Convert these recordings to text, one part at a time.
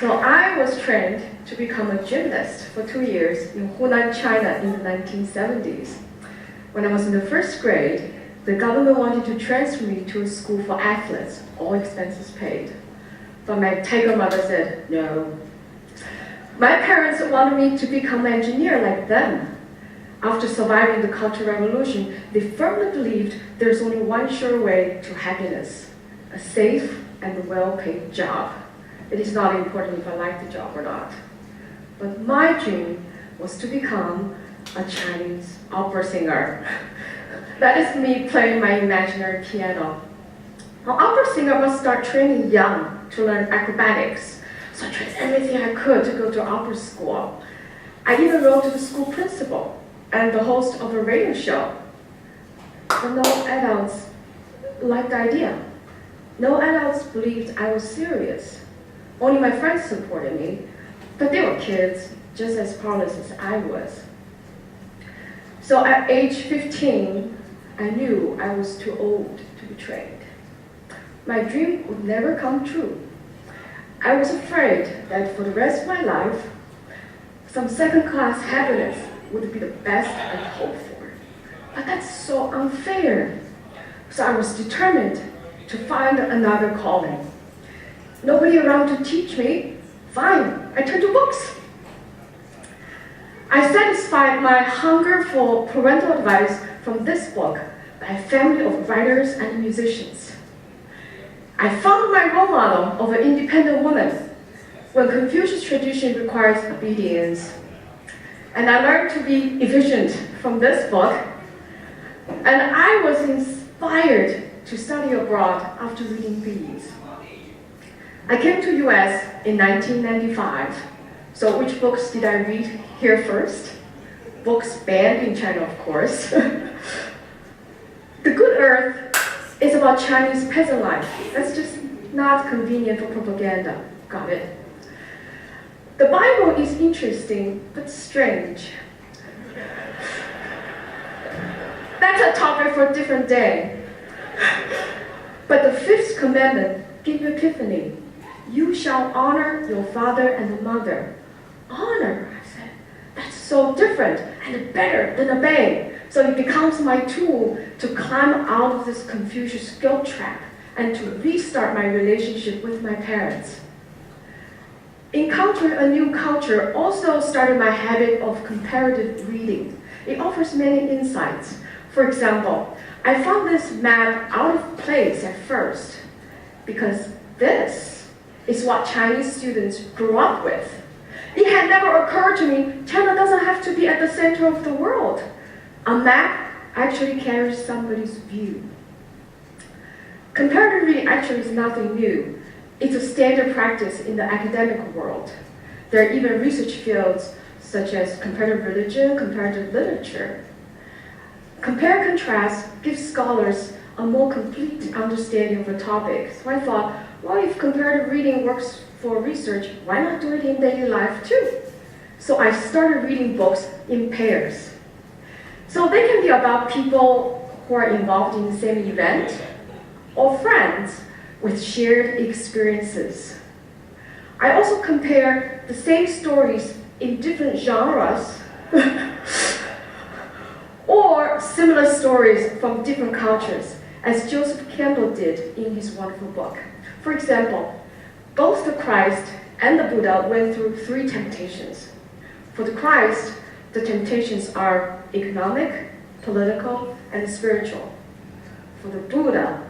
So I was trained to become a gymnast for 2 years in Hunan, China in the 1970s. When I was in the first grade, the government wanted to transfer me to a school for athletes, all expenses paid. But my tiger mother said, no. My parents wanted me to become an engineer like them. After surviving the Cultural Revolution, they firmly believed there's only one sure way to happiness, a safe and well-paid job. It is not important if I like the job or not. But my dream was to become a Chinese opera singer. That is me playing my imaginary piano. An opera singer must start training young to learn acrobatics. So I tried everything I could to go to opera school. I even wrote to the school principal and the host of a radio show. But no adults liked the idea. No adults believed I was serious. Only my friends supported me, but they were kids, just as powerless as I was. So at age 15, I knew I was too old to be trained. My dream would never come true. I was afraid that for the rest of my life, some second-class happiness would be the best I'd hoped for. But that's so unfair. So I was determined to find another calling. Nobody around to teach me. Fine, I turned to books. I satisfied my hunger for parental advice from this book by a family of writers and musicians. I found my role model of an independent woman when Confucius tradition requires obedience. And I learned to be efficient from this book. And I was inspired to study abroad after reading these. I came to US in 1995. So which books did I read here first? Books banned in China, of course. The Good Earth is about Chinese peasant life. That's just not convenient for propaganda. Got it. The Bible is interesting, but strange. That's a topic for a different day. But the fifth commandment gives you epiphany. You shall honor your father and the mother. Honor, I said, that's so different and better than obey. So it becomes my tool to climb out of this Confucius guilt trap and to restart my relationship with my parents. Encountering a new culture also started my habit of comparative reading. It offers many insights. For example, I found this map out of place at first because this is what Chinese students grew up with. It had never occurred to me, China doesn't have to be at the center of the world. A map actually carries somebody's view. Comparative reading actually is nothing new. It's a standard practice in the academic world. There are even research fields such as comparative religion, comparative literature. Compare and contrast gives scholars a more complete understanding of a topic. So I thought, well, if comparative reading works for research, why not do it in daily life too? So I started reading books in pairs. So they can be about people who are involved in the same event or friends with shared experiences. I also compare the same stories in different genres or similar stories from different cultures, as Joseph Campbell did in his wonderful book. For example, both the Christ and the Buddha went through 3 temptations. For the Christ, the temptations are economic, political, and spiritual. For the Buddha,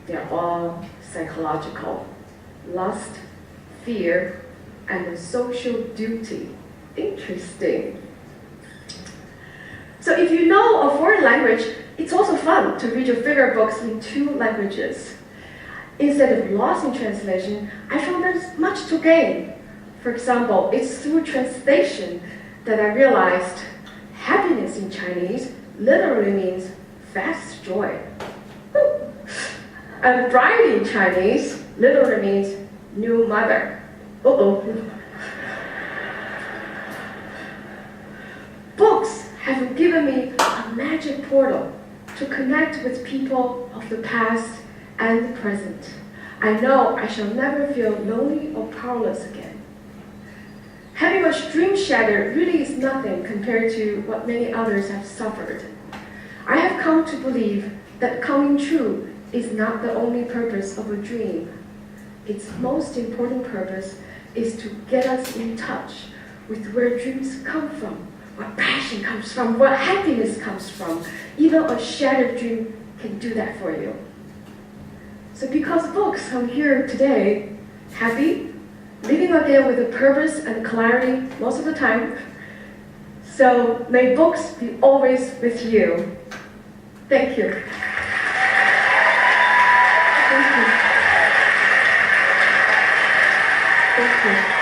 they're all psychological: lust, fear, and the social duty. Interesting. So if you know a foreign language, it's also fun to read your favorite books in 2 languages. Instead of lost in translation, I found there's much to gain. For example, it's through translation that I realized happiness in Chinese literally means fast joy. And bride in Chinese literally means new mother. Books have given me a magic portal to connect with people of the past and the present. I know I shall never feel lonely or powerless again. Having a dream shattered really is nothing compared to what many others have suffered. I have come to believe that coming true is not the only purpose of a dream. Its most important purpose is to get us in touch with where dreams come from, where passion comes from, where happiness comes from. Even a shattered dream can do that for you. So because books, I'm here today, happy, living again with a purpose and clarity most of the time. So may books be always with you. Thank you. Thank you. Thank you.